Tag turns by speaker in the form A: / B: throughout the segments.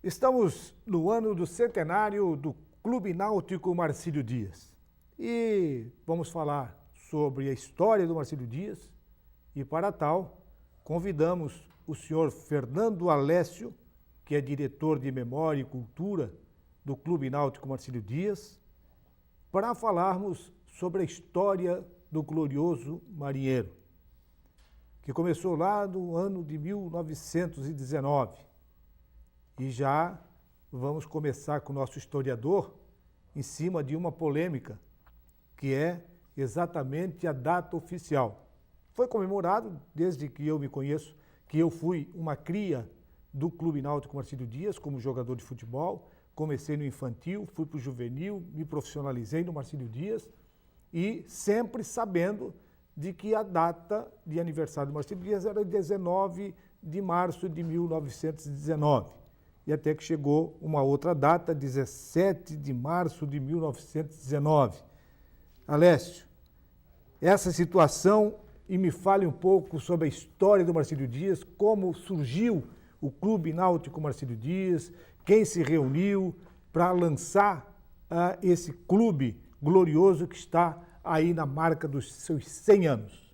A: Estamos no ano do centenário do Clube Náutico Marcílio Dias e vamos falar sobre a história do Marcílio Dias e, para tal, convidamos o senhor Fernando Alessio, que é diretor de Memória e Cultura do Clube Náutico Marcílio Dias, para falarmos sobre a história do glorioso marinheiro, que começou lá no ano de 1919. E já vamos começar com o nosso historiador em cima de uma polêmica, que é exatamente a data oficial. Foi comemorado, desde que eu me conheço, que eu fui uma cria do Clube Náutico Marcílio Dias como jogador de futebol. Comecei no infantil, fui para o juvenil, me profissionalizei no Marcílio Dias e sempre sabendo de que a data de aniversário do Marcílio Dias era 19 de março de 1919. E até que chegou uma outra data, 17 de março de 1919. Alessio, essa situação, e me fale um pouco sobre a história do Marcílio Dias, como surgiu o Clube Náutico Marcílio Dias, quem se reuniu para lançar esse clube glorioso que está aí na marca dos seus 100 anos.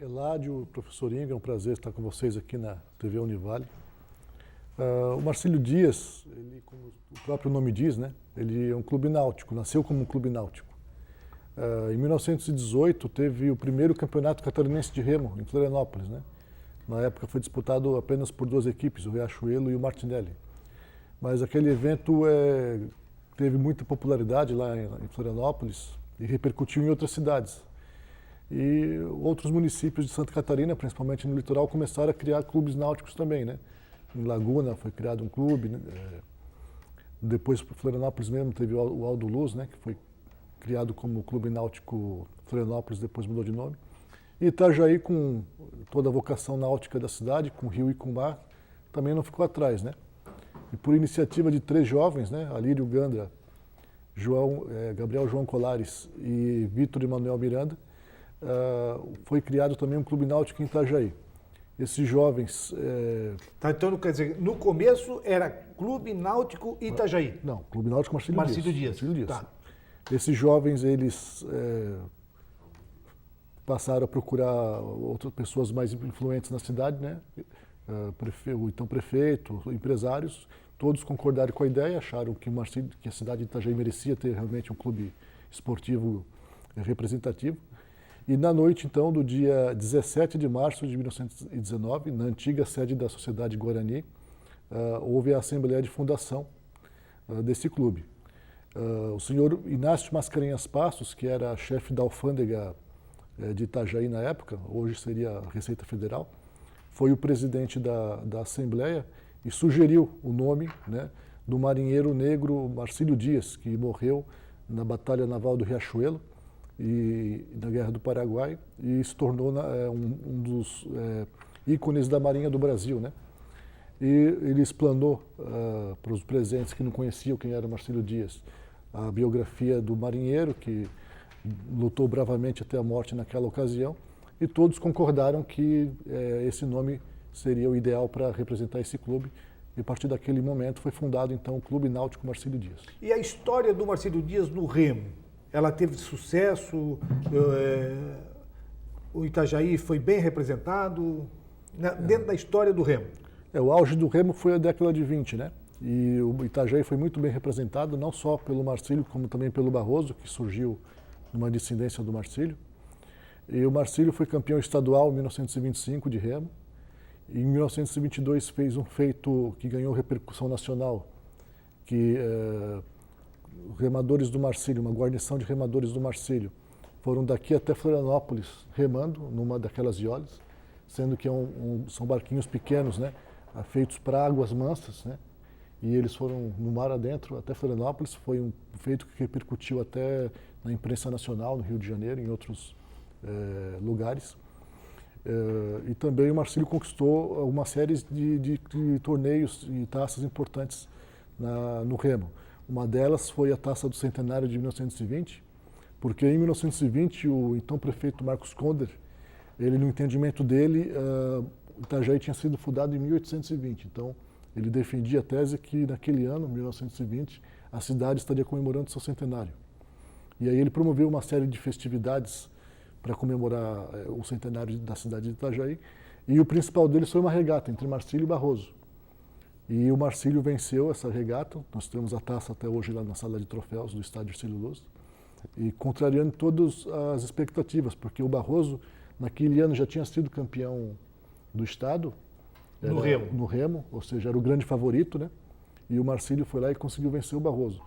B: Eládio, professor Inga, é um prazer estar com vocês aqui na TV Univale. O Marcílio Dias, ele, como o próprio nome diz, né, ele é um clube náutico, nasceu como um clube náutico. Em 1918 teve o primeiro campeonato catarinense de remo em Florianópolis, né? Na época foi disputado apenas por duas equipes, o Riachuelo e o Martinelli. Mas aquele evento teve muita popularidade lá em Florianópolis e repercutiu em outras cidades. E outros municípios de Santa Catarina, principalmente no litoral, começaram a criar clubes náuticos também, né? Em Laguna foi criado um clube, né? Depois para Florianópolis mesmo teve o Aldo Luz, né? Que foi criado como Clube Náutico Florianópolis, depois mudou de nome. E Itajaí, com toda a vocação náutica da cidade, com rio e com mar, também não ficou atrás, né? E por iniciativa de 3 jovens, né? Alírio Gandra, Gabriel João Colares e Vitor Emanuel Miranda, foi criado também um clube náutico em Itajaí. Esses jovens...
A: Então, quer dizer, no começo era Clube Náutico Itajaí?
B: Não, Clube Náutico Marcílio Dias.
A: Marcílio Dias. Tá.
B: Esses jovens, eles passaram a procurar outras pessoas mais influentes na cidade, né? O então prefeito, empresários, todos concordaram com a ideia, acharam que a cidade de Itajaí merecia ter realmente um clube esportivo representativo. E na noite, então, do dia 17 de março de 1919, na antiga sede da Sociedade Guarani, houve a Assembleia de Fundação desse clube. O senhor Inácio Mascarenhas Passos, que era chefe da alfândega de Itajaí na época, hoje seria a Receita Federal, foi o presidente da Assembleia e sugeriu o nome, né, do marinheiro negro Marcílio Dias, que morreu na Batalha Naval do Riachuelo e na Guerra do Paraguai e se tornou um dos ícones da Marinha do Brasil, né? E ele explanou para os presentes que não conheciam quem era Marcílio Dias a biografia do marinheiro que lutou bravamente até a morte naquela ocasião e todos concordaram que esse nome seria o ideal para representar esse clube. E a partir daquele momento foi fundado então o Clube Náutico Marcílio Dias.
A: E a história do Marcílio Dias no remo? Ela teve sucesso? O Itajaí foi bem representado dentro da história do remo?
B: O auge do remo foi a década de 20, né? E o Itajaí foi muito bem representado, não só pelo Marcílio, como também pelo Barroso, que surgiu numa descendência do Marcílio. E o Marcílio foi campeão estadual em 1925 de remo. E em 1922 fez um feito que ganhou repercussão nacional, que remadores do Marcílio, uma guarnição de remadores do Marcílio, foram daqui até Florianópolis remando numa daquelas iolas, sendo que são barquinhos pequenos, né, feitos para águas mansas, né, e eles foram no mar adentro até Florianópolis. Foi um feito que repercutiu até na imprensa nacional, no Rio de Janeiro, em outros lugares. E também o Marcílio conquistou uma série de torneios e taças importantes no remo. Uma delas foi a Taça do Centenário de 1920, porque em 1920 o então prefeito Marcos Conder, ele no entendimento dele, Itajaí tinha sido fundado em 1820. Então ele defendia a tese que naquele ano, 1920, a cidade estaria comemorando seu centenário. E aí ele promoveu uma série de festividades para comemorar o centenário da cidade de Itajaí. E o principal deles foi uma regata entre Marcílio e Barroso. E o Marcílio venceu essa regata. Nós temos a taça até hoje lá na sala de troféus do estádio Ercílio Luz. E contrariando todas as expectativas, porque o Barroso, naquele ano, já tinha sido campeão do estado.
A: No remo.
B: No remo, ou seja, era o grande favorito, né? E o Marcílio foi lá e conseguiu vencer o Barroso.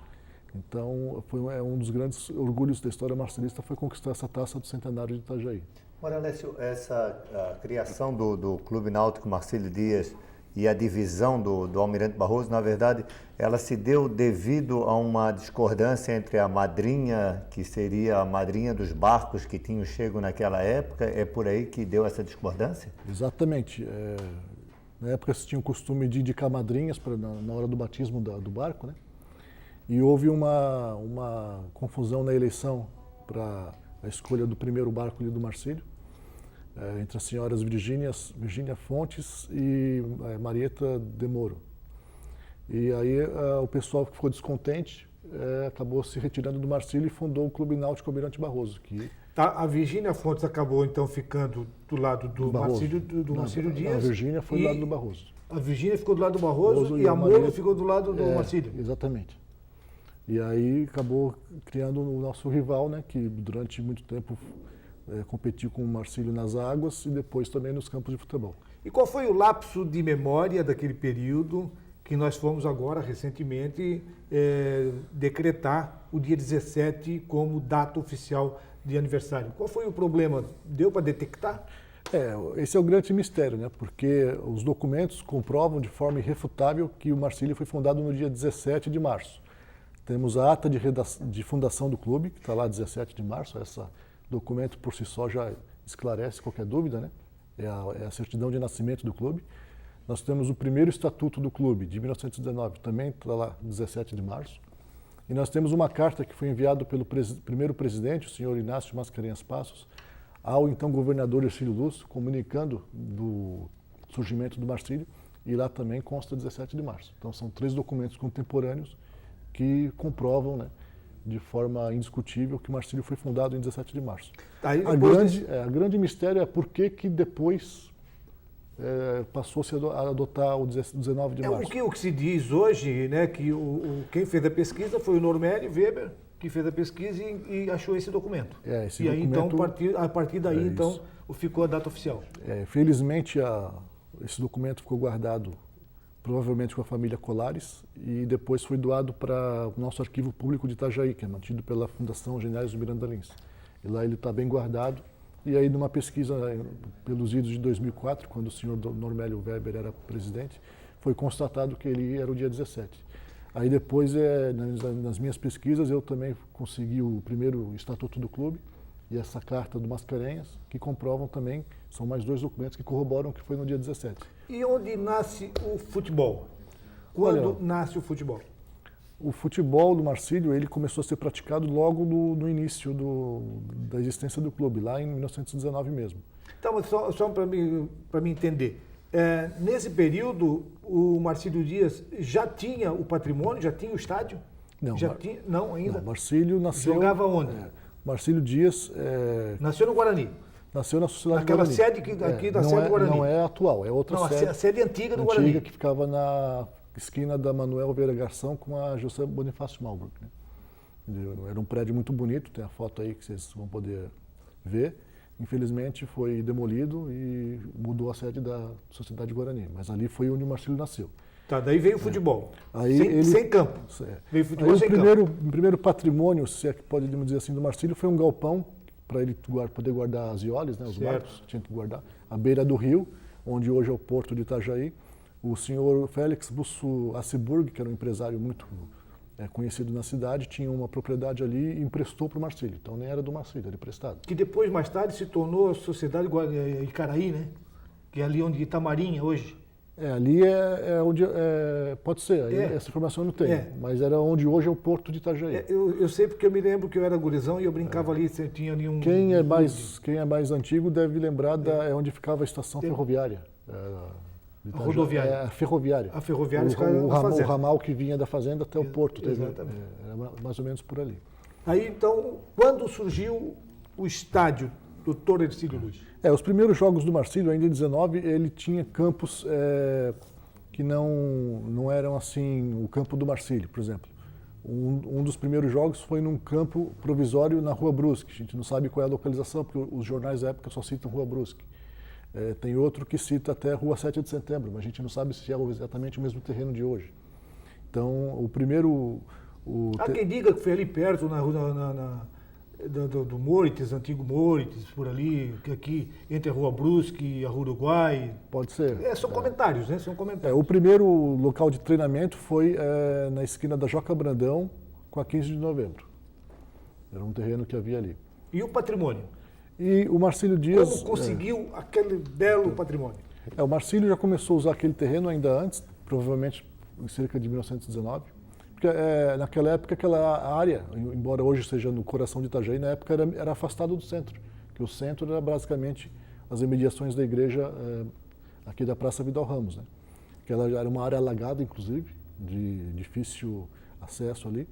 B: Então, foi um dos grandes orgulhos da história marcilista foi conquistar essa taça do centenário de Itajaí.
C: Moralécio, a criação do Clube Náutico Marcílio Dias e a divisão do Almirante Barroso, na verdade, ela se deu devido a uma discordância entre a madrinha, que seria a madrinha dos barcos que tinham chego naquela época, é por aí que deu essa discordância?
B: Exatamente. Na época se tinha o costume de indicar madrinhas na hora do batismo do barco, né? E houve uma confusão na eleição para a escolha do primeiro barco ali do Marcílio, entre as senhoras Virgínia Fontes e Marieta de Moro. E aí o pessoal que ficou descontente acabou se retirando do Marcílio e fundou o Clube Náutico Almirante Barroso.
A: A Virgínia Fontes acabou então ficando do lado do Marcílio Dias.
B: A Virgínia foi do lado do Barroso.
A: A Virgínia ficou do lado do Barroso e a Moro ficou do lado do Marcílio.
B: Exatamente. E aí acabou criando o nosso rival, né, que durante muito tempo competiu com o Marcílio nas águas e depois também nos campos de futebol.
A: E qual foi o lapso de memória daquele período que nós fomos agora, recentemente, decretar o dia 17 como data oficial de aniversário? Qual foi o problema? Deu para detectar?
B: Esse é o grande mistério, né? Porque os documentos comprovam de forma irrefutável que o Marcílio foi fundado no dia 17 de março. Temos a ata de fundação do clube, que está lá 17 de março. Esse documento por si só já esclarece qualquer dúvida, né? É a certidão de nascimento do clube. Nós temos o primeiro estatuto do clube, de 1919, também está lá 17 de março. E nós temos uma carta que foi enviada pelo primeiro presidente, o senhor Inácio Mascarenhas Passos, ao então governador Ercílio Luz, comunicando do surgimento do Marcílio, e lá também consta 17 de março. Então são 3 documentos contemporâneos que comprovam, né, de forma indiscutível que o Marcílio foi fundado em 17 de março. A grande mistério é por que depois passou-se a adotar o 19 de março.
A: O que se diz hoje, né, que quem fez a pesquisa foi o Normélio Weber, que fez a pesquisa e achou esse documento.
B: Esse
A: aí,
B: documento,
A: então, a partir daí, então, ficou a data oficial.
B: Felizmente, esse documento ficou guardado provavelmente com a família Colares, e depois foi doado para o nosso arquivo público de Itajaí, que é mantido pela Fundação Generais do Miranda Lins. E lá ele está bem guardado. E aí, numa pesquisa pelos idos de 2004, quando o senhor Normélio Weber era presidente, foi constatado que ele era o dia 17. Aí depois, nas minhas pesquisas, eu também consegui o primeiro estatuto do clube e essa carta do Mascarenhas, que comprovam também, são mais 2 documentos que corroboram que foi no dia 17.
A: E onde nasce o futebol? Quando nasce o futebol?
B: O futebol do Marcílio, ele começou a ser praticado logo no início da existência do clube, lá em 1919 mesmo.
A: Então, mas só para mim entender, nesse período o Marcílio Dias já tinha o patrimônio, já tinha o estádio?
B: Não,
A: não ainda?
B: Não, Marcílio nasceu...
A: Jogava onde?
B: Marcílio Dias...
A: Nasceu no Guarani?
B: Nasceu na Sociedade
A: Naquela
B: Guarani.
A: sede aqui da sede do Guarani?
B: Não é atual, é outra sede.
A: A sede antiga do Guarani.
B: Antiga, que ficava na esquina da Manuel Vieira Garção com a José Bonifácio Malbrook, né? Era um prédio muito bonito, tem a foto aí que vocês vão poder ver. Infelizmente foi demolido e mudou a sede da Sociedade Guarani, mas ali foi onde o Marcílio nasceu.
A: Tá, daí veio o futebol,
B: Aí
A: sem campo. Veio futebol sem
B: campo. O primeiro patrimônio, se é que podemos dizer assim, do Marcílio foi um galpão para ele poder guardar as ioles, né, os barcos, tinha que guardar, à beira do rio, onde hoje é o porto de Itajaí. O senhor Félix Busso Assiburg, que era um empresário muito conhecido na cidade, tinha uma propriedade ali e emprestou para o Marcílio. Então nem era do Marcílio, era emprestado.
A: Que depois, mais tarde, se tornou a Sociedade Icaraí, né? Que é ali onde Itamarim hoje.
B: Ali é onde, pode ser, essa informação eu não tenho, mas era onde hoje é o Porto de Itajaí.
A: Eu sei porque eu me lembro que eu era gurizão e eu brincava ali, você tinha ali um...
B: Quem é mais antigo deve lembrar é onde ficava a estação ferroviária.
A: A rodoviária.
B: A ferroviária.
A: A ferroviária
B: o ramal que vinha da fazenda até o Porto.
A: Exatamente.
B: Era mais ou menos por ali.
A: Aí, então, quando surgiu o estádio Dr. Hercílio Luz?
B: Os primeiros jogos do Marcílio, ainda em 19, ele tinha campos que não eram assim, o campo do Marcílio, por exemplo. Um dos primeiros jogos foi num campo provisório na Rua Brusque. A gente não sabe qual é a localização, porque os jornais da época só citam Rua Brusque. Tem outro que cita até Rua 7 de Setembro, mas a gente não sabe se é exatamente o mesmo terreno de hoje. Então, o primeiro...
A: Há quem diga que foi ali perto, na rua do Mourites, antigo Mourites, por ali, aqui entre a Rua Brusque e a Rua Uruguai.
B: Pode ser.
A: São comentários, né? São comentários.
B: O primeiro local de treinamento foi na esquina da Joca Brandão com a 15 de novembro. Era um terreno que havia ali.
A: E o patrimônio?
B: E o Marcílio Dias...
A: Como conseguiu aquele belo patrimônio?
B: O Marcílio já começou a usar aquele terreno ainda antes, provavelmente em cerca de 1919. Porque naquela época, aquela área, embora hoje seja no coração de Itajaí, na época era afastado do centro. Porque o centro era basicamente as imediações da igreja aqui da Praça Vidal Ramos, né? Que ela já era uma área alagada, inclusive, de difícil acesso ali.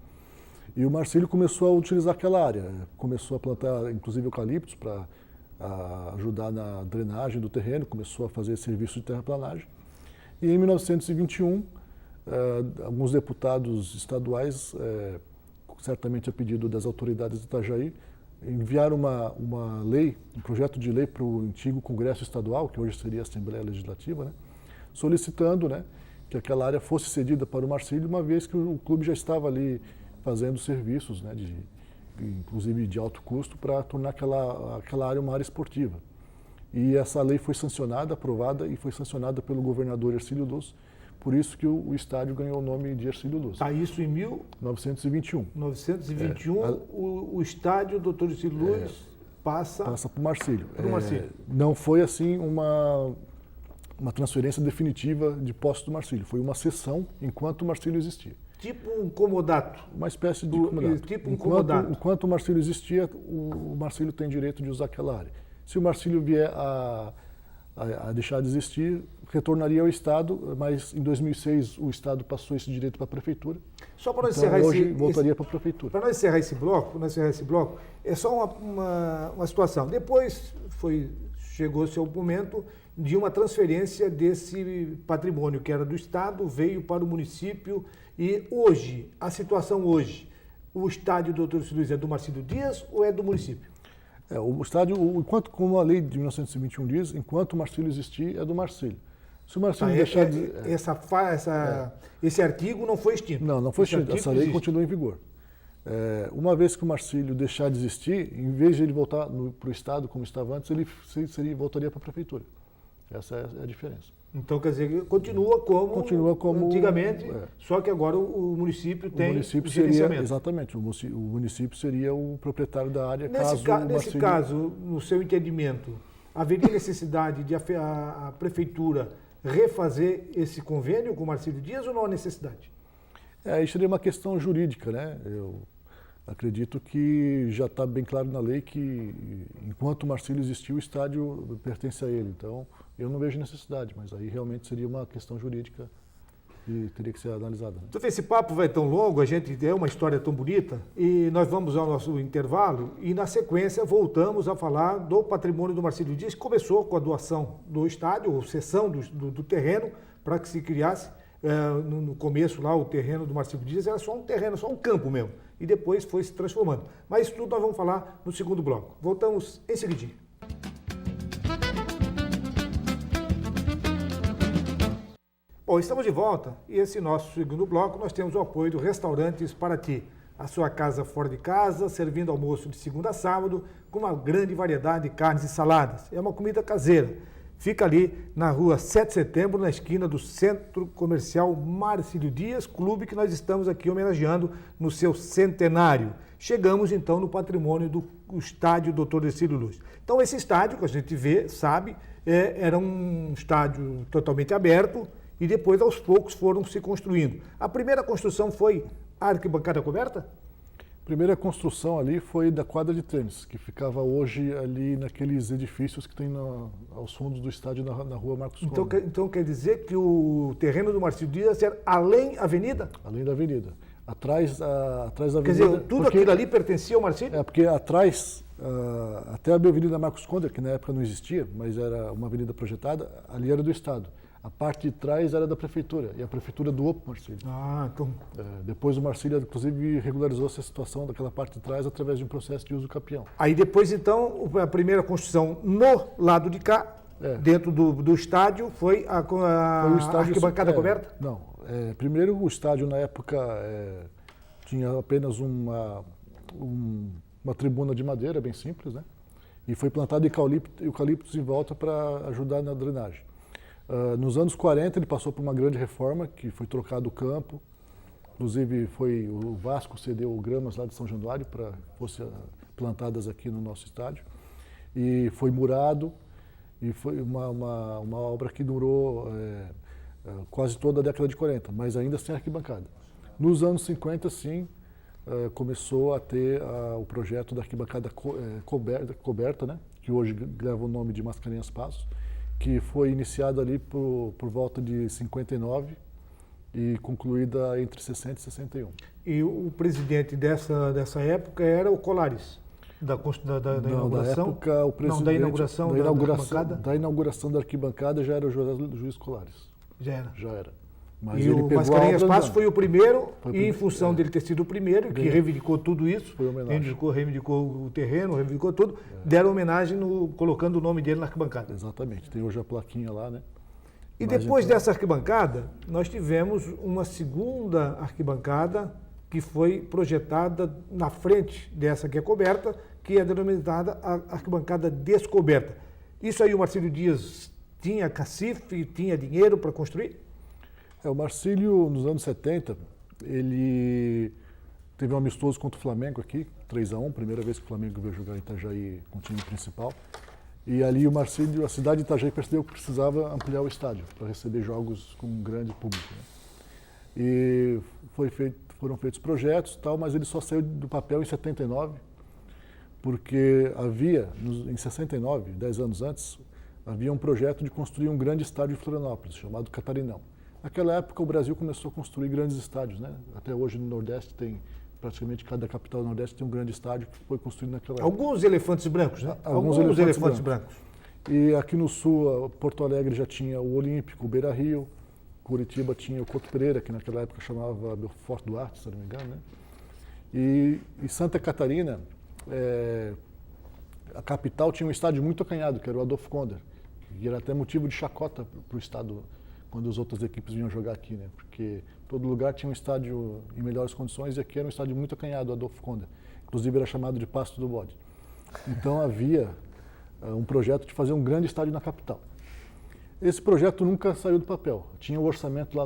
B: E o Marcílio começou a utilizar aquela área. Começou a plantar, inclusive, eucaliptos para ajudar na drenagem do terreno, começou a fazer serviço de terraplanagem. E em 1921, alguns deputados estaduais, certamente a pedido das autoridades de Itajaí, enviaram uma lei, um projeto de lei para o antigo Congresso Estadual, que hoje seria a Assembleia Legislativa, né, solicitando, né, que aquela área fosse cedida para o Marcílio, uma vez que o clube já estava ali fazendo serviços, né, inclusive de alto custo, para tornar aquela área uma área esportiva. E essa lei foi sancionada, aprovada e foi sancionada pelo governador Hercílio Luz. Por isso que o estádio ganhou o nome de Hercílio Luz.
A: Isso em
B: 1921.
A: 1921, o estádio Dr. Hercílio Luz passa
B: para o Marcílio.
A: Marcílio.
B: Não foi assim uma transferência definitiva de posse do Marcílio. Foi uma cessão enquanto o Marcílio existia.
A: Tipo um comodato.
B: Uma espécie de comodato.
A: Tipo um comodato.
B: Enquanto o Marcílio existia, o Marcílio tem direito de usar aquela área. Se o Marcílio vier a deixar de existir, retornaria ao Estado, mas em 2006 o Estado passou esse direito para a Prefeitura.
A: Só para nós
B: então,
A: encerrar
B: hoje voltaria para a Prefeitura.
A: Para nós encerrar esse bloco, é só uma situação. Depois chegou-se ao momento de uma transferência desse patrimônio que era do Estado, veio para o município e hoje, a situação hoje, o estádio Dr. Hercílio Luz é do Marcílio Dias ou é do município?
B: O estádio, como a lei de 1921 diz, enquanto o Marcílio existir, é do Marcílio. Se o Marcílio deixar de...
A: Esse artigo não foi extinto?
B: Não foi extinto. Essa lei continua em vigor. Uma vez que o Marcílio deixar de existir, em vez de ele voltar para o Estado como estava antes, ele voltaria para a Prefeitura. Essa é a diferença.
A: Então, quer dizer, continua como antigamente, só que agora o município tem o gerenciamento.
B: Exatamente, o município seria o proprietário da área.
A: Nesse caso, no seu entendimento, haveria necessidade de a Prefeitura refazer esse convênio com o Marcílio Dias ou não há necessidade?
B: Isso seria uma questão jurídica, né? Eu acredito que já está bem claro na lei que, enquanto o Marcílio existiu, o estádio pertence a ele. Então, eu não vejo necessidade, mas aí realmente seria uma questão jurídica que teria que ser analisada.
A: Então, esse papo vai tão longo, é uma história tão bonita, e nós vamos ao nosso intervalo e, na sequência, voltamos a falar do patrimônio do Marcílio Dias, que começou com a doação do estádio, ou cessão do terreno, para que se criasse, no começo lá, o terreno do Marcílio Dias era só um terreno, só um campo mesmo, e depois foi se transformando. Mas isso tudo nós vamos falar no segundo bloco. Voltamos em seguidinho. Bom, estamos de volta e esse nosso segundo bloco nós temos o apoio do Restaurantes Paraty, a sua casa fora de casa, servindo almoço de segunda a sábado com uma grande variedade de carnes e saladas. É uma comida caseira. Fica ali na rua 7 de setembro, na esquina do Centro Comercial Marcílio Dias, clube que nós estamos aqui homenageando no seu centenário. Chegamos então no patrimônio do estádio Dr. Hercílio Luz. Então esse estádio que a gente vê, sabe, era um estádio totalmente aberto, e depois, aos poucos, foram se construindo. A primeira construção foi a arquibancada coberta?
B: A primeira construção ali foi da quadra de tênis, que ficava hoje ali naqueles edifícios que tem aos fundos do estádio na rua Marcos Conder.
A: Então quer dizer que o terreno do Marcílio Dias era além da avenida?
B: Além da avenida. Atrás da avenida...
A: Quer dizer, tudo aquilo ali pertencia ao Marcílio?
B: É, porque atrás, até a avenida Marcos Conder, que na época não existia, mas era uma avenida projetada, ali era do Estado. A parte de trás era da prefeitura, e a prefeitura doou para o Marcílio.
A: Ah, então...
B: Depois o Marcílio, inclusive, regularizou essa situação daquela parte de trás através de um processo de uso capião.
A: Aí depois, então, a primeira construção no lado de cá, dentro do estádio, foi a arquibancada coberta?
B: Não. Primeiro, o estádio, na época, tinha apenas uma tribuna de madeira, bem simples, né? E foi plantado eucaliptos em volta para ajudar na drenagem. Nos anos 40 ele passou por uma grande reforma, que foi trocado o campo, inclusive o Vasco cedeu gramas lá de São Januário para que fossem plantadas aqui no nosso estádio, e foi murado, e foi uma obra que durou quase toda a década de 40, mas ainda sem arquibancada. Nos anos 50, sim, começou a ter o projeto da arquibancada coberta, né, que hoje leva o nome de Mascarenhas Passos, que foi iniciada ali por volta de 59 e concluída entre 60 e 61.
A: E o presidente dessa época era o Colares, da inauguração?
B: Da época, o presidente...
A: Não, da inauguração da arquibancada?
B: Da inauguração da arquibancada já era o Juiz Colares.
A: Já era?
B: Já era. Mas
A: e
B: ele
A: o
B: pegou
A: Mascarenhas Passos foi o primeiro, em função dele ter sido o primeiro, que reivindicou tudo isso, reivindicou o terreno, reivindicou tudo, deram homenagem colocando o nome dele na arquibancada.
B: Exatamente, tem hoje a plaquinha lá, né?
A: E depois dessa arquibancada, nós tivemos uma segunda arquibancada que foi projetada na frente dessa que é coberta, que é denominada a arquibancada descoberta. Isso aí o Marcílio Dias tinha cacife, tinha dinheiro para construir?
B: O Marcílio, nos anos 70, ele teve um amistoso contra o Flamengo aqui, 3-1, primeira vez que o Flamengo veio jogar em Itajaí com o time principal. E ali o Marcílio, a cidade de Itajaí percebeu que precisava ampliar o estádio para receber jogos com um grande público, né? E foram feitos projetos e tal, mas ele só saiu do papel em 79, porque havia, em 69, 10 anos antes, havia um projeto de construir um grande estádio em Florianópolis, chamado Catarinão. Naquela época, o Brasil começou a construir grandes estádios, né? Até hoje, no Nordeste, praticamente cada capital do Nordeste tem um grande estádio que foi construído naquela época.
A: Alguns elefantes brancos, né?
B: Alguns elefantes brancos. E aqui no Sul, Porto Alegre já tinha o Olímpico, o Beira-Rio, Curitiba tinha o Couto Pereira, que naquela época chamava Belfort Duarte, se não me engano, né? E Santa Catarina, a capital tinha um estádio muito acanhado, que era o Adolfo Conder, e era até motivo de chacota para o estado quando as outras equipes vinham jogar aqui, né? Porque todo lugar tinha um estádio em melhores condições e aqui era um estádio muito acanhado, o Adolfo Conder. Inclusive era chamado de Pasto do Bode. Então havia um projeto de fazer um grande estádio na capital. Esse projeto nunca saiu do papel. Tinha o orçamento lá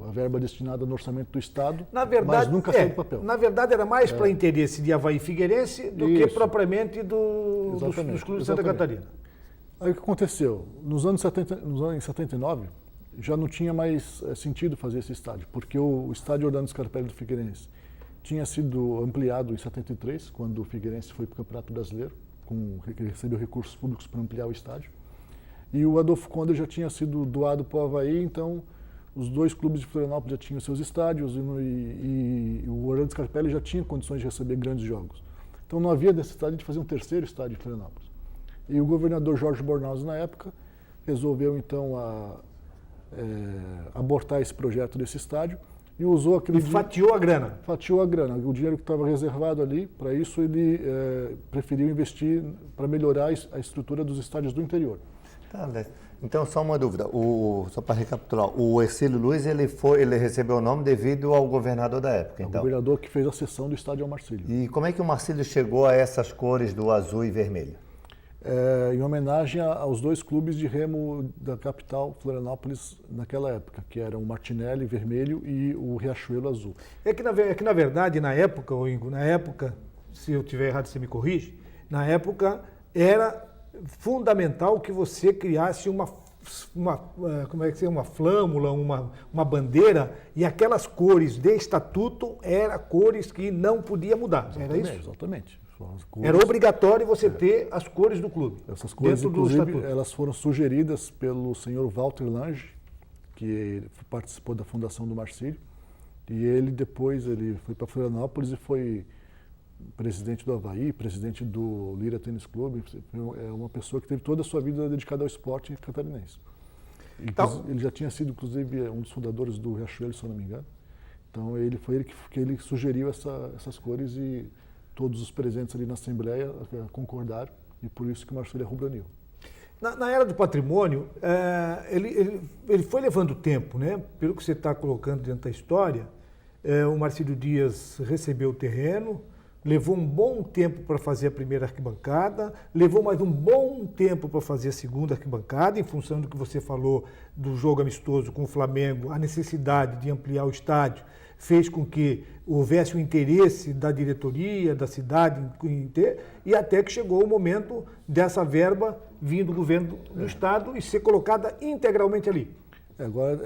B: a verba destinada no orçamento do Estado, mas nunca saiu do papel.
A: Na verdade era mais para interesse de Avaí Figueirense do que propriamente dos clubes de Santa Catarina.
B: Aí o que aconteceu? Em 79, já não tinha mais sentido fazer esse estádio, porque o estádio Orlando Scarpelli do Figueirense tinha sido ampliado em 73, quando o Figueirense foi para o Campeonato Brasileiro, recebeu recursos públicos para ampliar o estádio. E o Adolfo Conder já tinha sido doado para o Avaí, então os dois clubes de Florianópolis já tinham seus estádios e o Orlando Scarpelli já tinha condições de receber grandes jogos. Então não havia necessidade de fazer um terceiro estádio em Florianópolis. E o governador Jorge Bornhaus, na época, resolveu então abortar esse projeto desse estádio e usou aquele
A: fatiou a grana.
B: Fatiou a grana. O dinheiro que estava reservado ali, para isso ele preferiu investir para melhorar a estrutura dos estádios do interior.
C: Tá, então, só uma dúvida, só para recapitular, o Hercílio Luz ele recebeu o nome devido ao governador da época, então?
B: O governador que fez a cessão do estádio ao Marcílio.
C: E como é que o Marcílio chegou a essas cores do azul e vermelho?
B: Em homenagem aos dois clubes de remo da capital, Florianópolis, naquela época, que eram o Martinelli vermelho e o Riachuelo azul.
A: É que na verdade, na época, se eu estiver errado, você me corrige, na época era fundamental que você criasse uma como é que uma flâmula, uma bandeira, e aquelas cores de estatuto eram cores que não podia mudar, era isso?
B: Exatamente.
A: Era obrigatório você ter as cores do clube.
B: Essas cores,
A: dentro do
B: inclusive,
A: estatuto.
B: elas foram sugeridas pelo senhor Walter Lange, que participou da fundação do Marcílio, e ele depois foi para Florianópolis e foi presidente do Avaí, presidente do Lira Tênis Clube. É uma pessoa que teve toda a sua vida dedicada ao esporte catarinense.
A: Então,
B: ele já tinha sido, inclusive, um dos fundadores do Riachuelo, se eu não me engano. Então, foi ele que ele sugeriu essas cores e todos os presentes ali na Assembleia concordaram, e por isso que o Marcílio é rubro-anil.
A: Na era do patrimônio, ele foi levando tempo, né? Pelo que você está colocando dentro da história, o Marcílio Dias recebeu o terreno, levou um bom tempo para fazer a primeira arquibancada, levou mais um bom tempo para fazer a segunda arquibancada, em função do que você falou do jogo amistoso com o Flamengo, a necessidade de ampliar o estádio fez com que houvesse o interesse da diretoria, da cidade inteira, e até que chegou o momento dessa verba vir do governo do Estado e ser colocada integralmente ali.
B: Agora,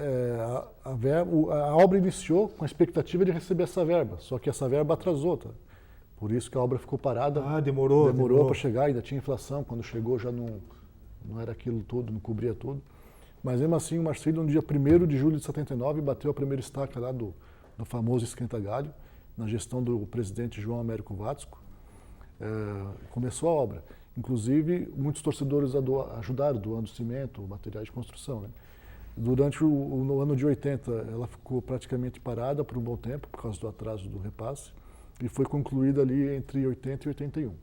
B: a obra iniciou com a expectativa de receber essa verba, só que essa verba atrasou, tá? Por isso que a obra ficou parada.
A: Demorou
B: para chegar, ainda tinha inflação, quando chegou já não era aquilo tudo, não cobria tudo. Mas mesmo assim, o Marcílio, no dia 1º de julho de 79, bateu a primeira estaca lá do famoso esquenta-galho, na gestão do presidente João Américo Vátsco. Começou a obra. Inclusive, muitos torcedores ajudaram, doando cimento, materiais de construção, né? Durante no ano de 80, ela ficou praticamente parada por um bom tempo, por causa do atraso do repasse, e foi concluída ali entre 80 e 81.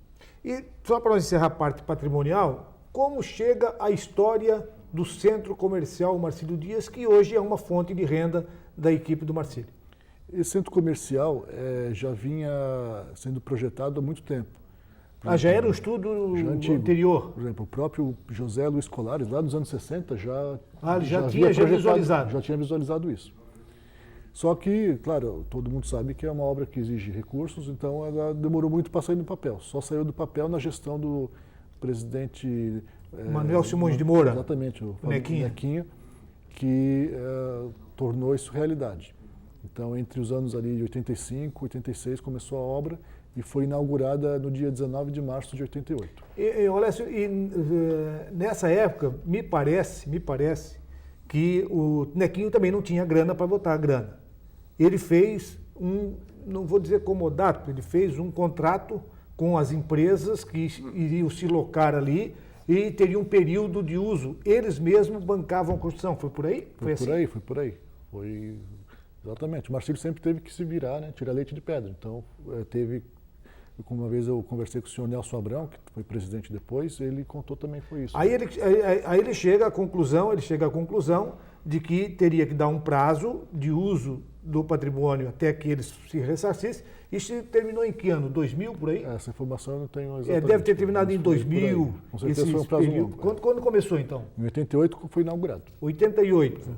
A: E só para encerrar a parte patrimonial, como chega a história do Centro Comercial Marcílio Dias, que hoje é uma fonte de renda da equipe do Marcílio?
B: Esse centro comercial já vinha sendo projetado há muito tempo.
A: Já era um estudo anterior?
B: Por exemplo, o próprio José Luiz Colares, lá nos anos 60, já
A: tinha visualizado.
B: Já tinha visualizado isso. Só que, claro, todo mundo sabe que é uma obra que exige recursos, então ela demorou muito para sair do papel. Só saiu do papel na gestão do presidente...
A: Manuel Simões de Moura.
B: Exatamente, o
A: Nequinha,
B: que tornou isso realidade. Então, entre os anos ali de 85 e 86 começou a obra e foi inaugurada no dia 19 de março de 88.
A: Nessa época, me parece que o Nequinho também não tinha grana para botar a grana. Ele fez não vou dizer comodato, ele fez um contrato com as empresas que iriam se locar ali e teriam um período de uso. Eles mesmos bancavam a construção. Foi por aí?
B: Foi por aí. Foi exatamente. O Marcílio sempre teve que se virar, né? Tirar leite de pedra. Então, uma vez eu conversei com o senhor Nelson Abrão, que foi presidente depois, ele contou também foi isso.
A: Aí ele chega à conclusão de que teria que dar um prazo de uso do patrimônio até que eles se ressarcissem. Isso terminou em que ano? 2000, por aí?
B: Essa informação eu não tenho exatamente.
A: Deve ter terminado em 2000.
B: Com certeza foi um prazo longo.
A: Quando começou, então?
B: Em 88 foi inaugurado.
A: 88.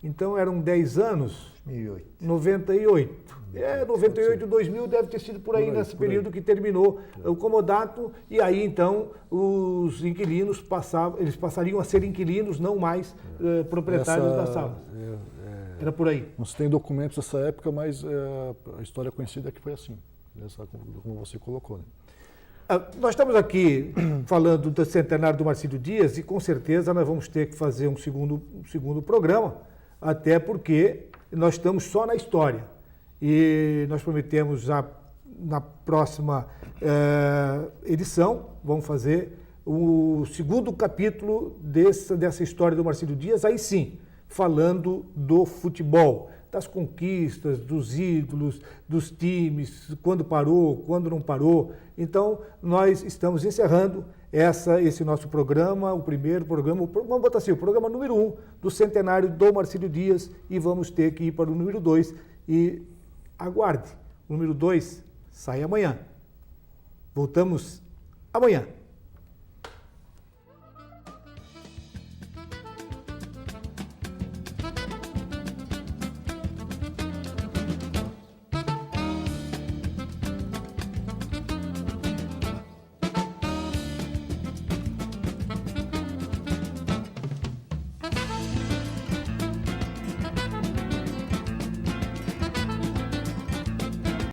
A: Então eram 10 anos?
C: 2008.
A: 98. 98, 2000 deve ter sido por aí, nesse período que terminou o comodato, e aí então os inquilinos passariam a ser inquilinos, não mais proprietários das salas. Era por aí.
B: Não se tem documentos dessa época, mas a história conhecida é que foi assim, como você colocou, né?
A: Nós estamos aqui falando do centenário do Marcílio Dias e com certeza nós vamos ter que fazer um segundo programa, até porque nós estamos só na história. E nós prometemos já na próxima edição, vamos fazer o segundo capítulo dessa história do Marcílio Dias, aí sim, falando do futebol, das conquistas, dos ídolos, dos times, quando parou, quando não parou. Então, nós estamos encerrando esse nosso programa, o primeiro programa, vamos botar assim, o programa número 1 do centenário do Marcílio Dias, e vamos ter que ir para o número 2 e aguarde. O número 2 sai amanhã. Voltamos amanhã.